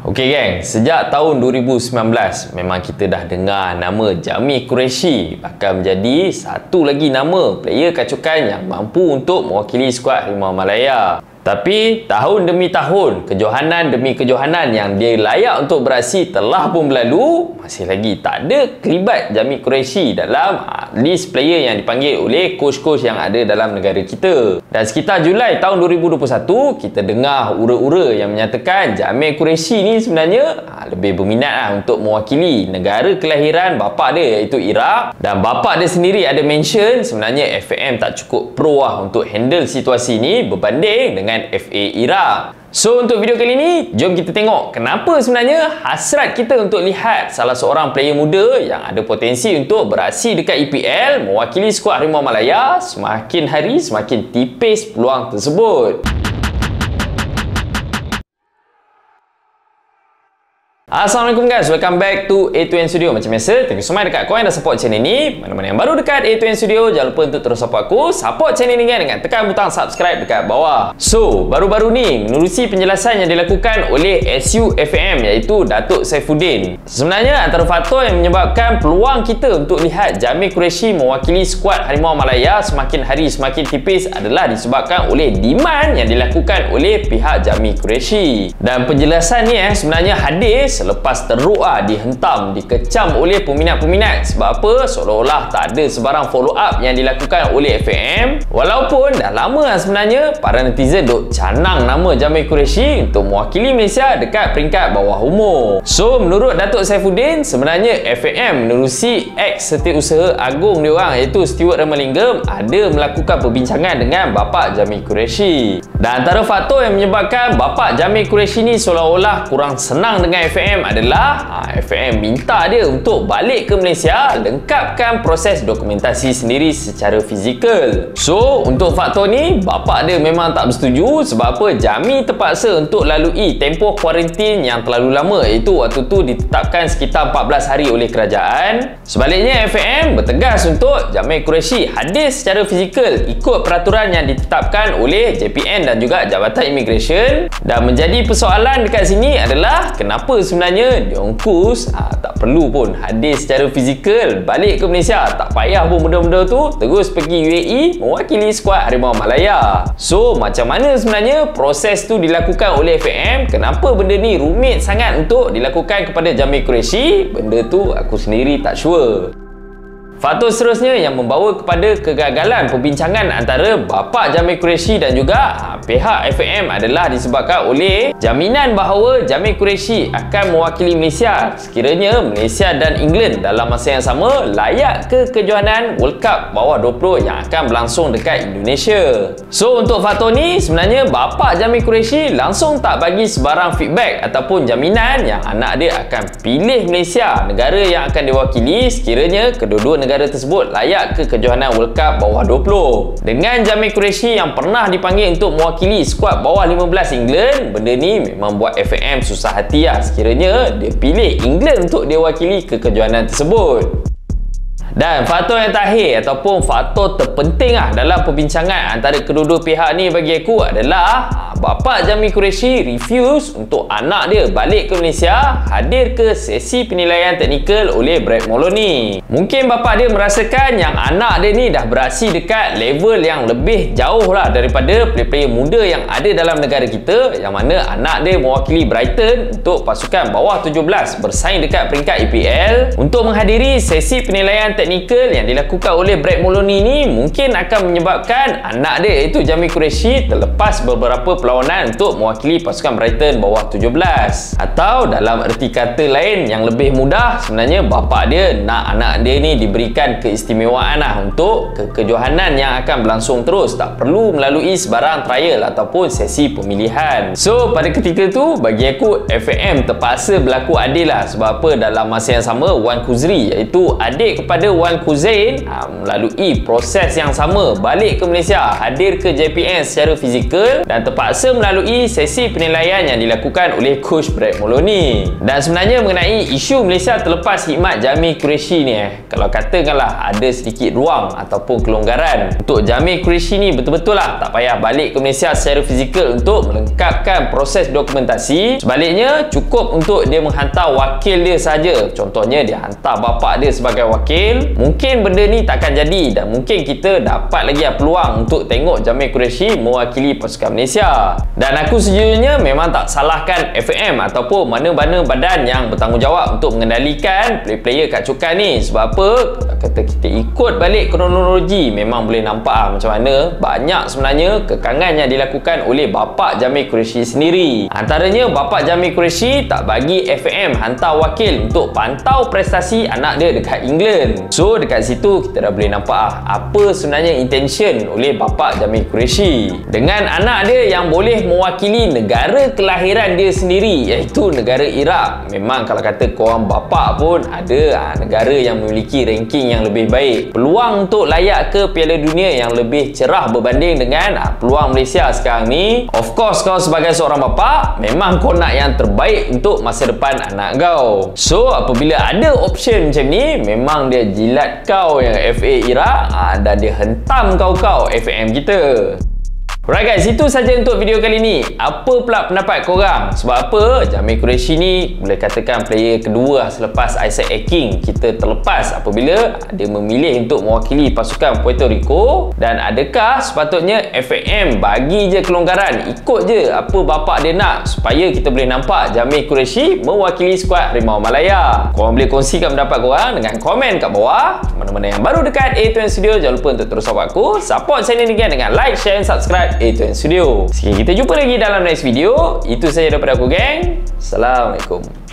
Okey geng, sejak tahun 2019 memang kita dah dengar nama Jami Qureshi bakal menjadi satu lagi nama player kacukan yang mampu untuk mewakili skuad Harimau Malaya. Tapi tahun demi tahun, kejohanan demi kejohanan yang dia layak untuk beraksi telah pun berlalu, masih lagi tak ada kelibat Jami Qureshi dalam list player yang dipanggil oleh coach-coach yang ada dalam negara kita. Dan sekitar Julai tahun 2021, kita dengar ura-ura yang menyatakan Jami Qureshi ni sebenarnya lebih berminat untuk mewakili negara kelahiran bapa dia iaitu Iraq. Dan bapa dia sendiri ada mention sebenarnya FAM tak cukup pro untuk handle situasi ni berbanding dengan FA Iraq. So untuk video kali ni, jom kita tengok kenapa sebenarnya hasrat kita untuk lihat salah seorang player muda yang ada potensi untuk beraksi dekat EPL mewakili skuad Harimau Malaya semakin hari semakin tipis peluang tersebut. Assalamualaikum guys, welcome back to A2N Studio. Macam biasa, thank you so much dekat korang yang dah support channel ni. Mana-mana yang baru dekat A2N Studio, jangan lupa untuk terus support aku. Support channel ni kan dengan tekan butang subscribe dekat bawah. So, baru-baru ni menerusi penjelasan yang dilakukan oleh SUFM iaitu Datuk Saifuddin. Sebenarnya antara faktor yang menyebabkan peluang kita untuk lihat Jami Qureshi mewakili skuad Harimau Malaya semakin hari semakin tipis adalah disebabkan oleh demand yang dilakukan oleh pihak Jami Qureshi. Dan penjelasan ni sebenarnya hadir selepas teruk dihentam, dikecam oleh peminat-peminat. Sebab apa? Seolah-olah tak ada sebarang follow up yang dilakukan oleh FAM. Walaupun dah lama sebenarnya para netizen duk canang nama Jami Qureshi untuk mewakili Malaysia dekat peringkat bawah umur. So menurut Datuk Saifuddin, sebenarnya FAM menerusi ex setiausaha agung dia orang iaitu Stuart Ramalingam ada melakukan perbincangan dengan bapa Jami Qureshi. Dan antara faktor yang menyebabkan bapa Jami Qureshi ni seolah-olah kurang senang dengan FAM adalah FAM minta dia untuk balik ke Malaysia lengkapkan proses dokumentasi sendiri secara fizikal. So untuk faktor ni bapa dia memang tak bersetuju. Sebab apa? Jami terpaksa untuk lalui tempoh kuarantin yang terlalu lama iaitu waktu tu ditetapkan sekitar 14 hari oleh kerajaan. Sebaliknya FAM bertegas untuk Jami Qureshi hadir secara fizikal ikut peraturan yang ditetapkan oleh JPN dan juga Jabatan Immigration. Dan menjadi persoalan dekat sini adalah kenapa sebenarnya diongkus tak perlu pun hadir secara fizikal balik ke Malaysia, tak payah pun benda-benda tu terus pergi UAE mewakili skuad Harimau Malaya. So macam mana sebenarnya proses tu dilakukan oleh FAM? Kenapa benda ni rumit sangat untuk dilakukan kepada Jami Qureshi? Benda tu aku sendiri tak sure. Faktor seterusnya yang membawa kepada kegagalan perbincangan antara bapa Jami Qureshi dan juga pihak FAM adalah disebabkan oleh jaminan bahawa Jami Qureshi akan mewakili Malaysia sekiranya Malaysia dan England dalam masa yang sama layak ke kejohanan World Cup bawah 20 yang akan berlangsung dekat Indonesia. So untuk faktor ni sebenarnya bapa Jami Qureshi langsung tak bagi sebarang feedback ataupun jaminan yang anak dia akan pilih Malaysia, negara yang akan diwakili sekiranya kedua-dua negara tersebut layak ke kejohanan World Cup bawah 20. Dengan Jami Qureshi yang pernah dipanggil untuk mewakili skuad bawah 15 England, benda ni memang buat FAM susah hati sekiranya dia pilih England untuk dia wakili ke kejohanan tersebut. Dan faktor yang terakhir ataupun faktor terpenting dalam perbincangan antara kedua-dua pihak ni bagi aku adalah bapa Jami Qureshi refuse untuk anak dia balik ke Malaysia hadir ke sesi penilaian teknikal oleh Brad Moloney. Mungkin bapa dia merasakan yang anak dia ni dah beraksi dekat level yang lebih jauh daripada player-player muda yang ada dalam negara kita, yang mana anak dia mewakili Brighton untuk pasukan bawah 17 bersaing dekat peringkat EPL. Untuk menghadiri sesi penilaian teknikal yang dilakukan oleh Brad Moloney ni mungkin akan menyebabkan anak dia iaitu Jami Qureshi terlepas beberapa perlawanan untuk mewakili pasukan Brighton bawah 17. Atau dalam erti kata lain yang lebih mudah, sebenarnya bapa dia nak anak dia ni diberikan keistimewaan untuk kejohanan yang akan berlangsung terus, tak perlu melalui sebarang trial ataupun sesi pemilihan. So pada ketika tu bagi aku FAM terpaksa berlaku adil sebab apa? Dalam masa yang sama Wan Khuzri iaitu adik kepada ada Wan Kuzain melalui proses yang sama, balik ke Malaysia, hadir ke JPN secara fizikal dan terpaksa melalui sesi penilaian yang dilakukan oleh Coach Brad Moloney. Dan sebenarnya mengenai isu Malaysia terlepas khidmat Jamil Qureshi ni, kalau katakanlah ada sedikit ruang ataupun kelonggaran untuk Jamil Qureshi ni, betul-betul lah tak payah balik ke Malaysia secara fizikal untuk melengkapkan proses dokumentasi. Sebaliknya, cukup untuk dia menghantar wakil dia saja. Contohnya dia hantar bapa dia sebagai wakil. Mungkin benda ni takkan jadi dan mungkin kita dapat lagi peluang untuk tengok Jamil Qureshi mewakili pasukan Malaysia. Dan aku sejujurnya memang tak salahkan FAM ataupun mana-mana badan yang bertanggungjawab untuk mengendalikan player-player kat Cukan ni. Sebab apa? Kata kita ikut balik kronologi, memang boleh nampak macam mana banyak sebenarnya kekangan yang dilakukan oleh bapa Jamil Qureshi sendiri. Antaranya bapa Jamil Qureshi tak bagi FAM hantar wakil untuk pantau prestasi anak dia dekat England. So dekat situ kita dah boleh nampak apa sebenarnya intention oleh bapa Jamil Qureshi dengan anak dia yang boleh mewakili negara kelahiran dia sendiri, iaitu negara Iraq. Memang kalau kata korang bapa pun ada negara yang memiliki ranking yang lebih baik, peluang untuk layak ke Piala Dunia yang lebih cerah berbanding dengan peluang Malaysia sekarang ni. Of course kau sebagai seorang bapa memang kau nak yang terbaik untuk masa depan anak kau. So apabila ada option macam ni, memang dia jilat kau yang FA Iraq dan dia hentam kau FAM kita. Alright guys, itu saja untuk video kali ni. Apa pula pendapat korang? Sebab apa? Jamil Qureshi ni boleh katakan player kedua selepas Isaac Aking kita terlepas apabila dia memilih untuk mewakili pasukan Puerto Rico. Dan adakah sepatutnya FAM bagi je kelonggaran, ikut je apa bapa dia nak, supaya kita boleh nampak Jamil Qureshi mewakili skuad Harimau Malaya? Korang boleh kongsikan pendapat korang dengan komen kat bawah. Mana-mana yang baru dekat A2N Studio, jangan lupa untuk terus support aku, support channel ni dengan like, share dan subscribe A2N Studio. Sekali kita jumpa lagi dalam next video. Itu saja daripada aku, geng. Assalamualaikum.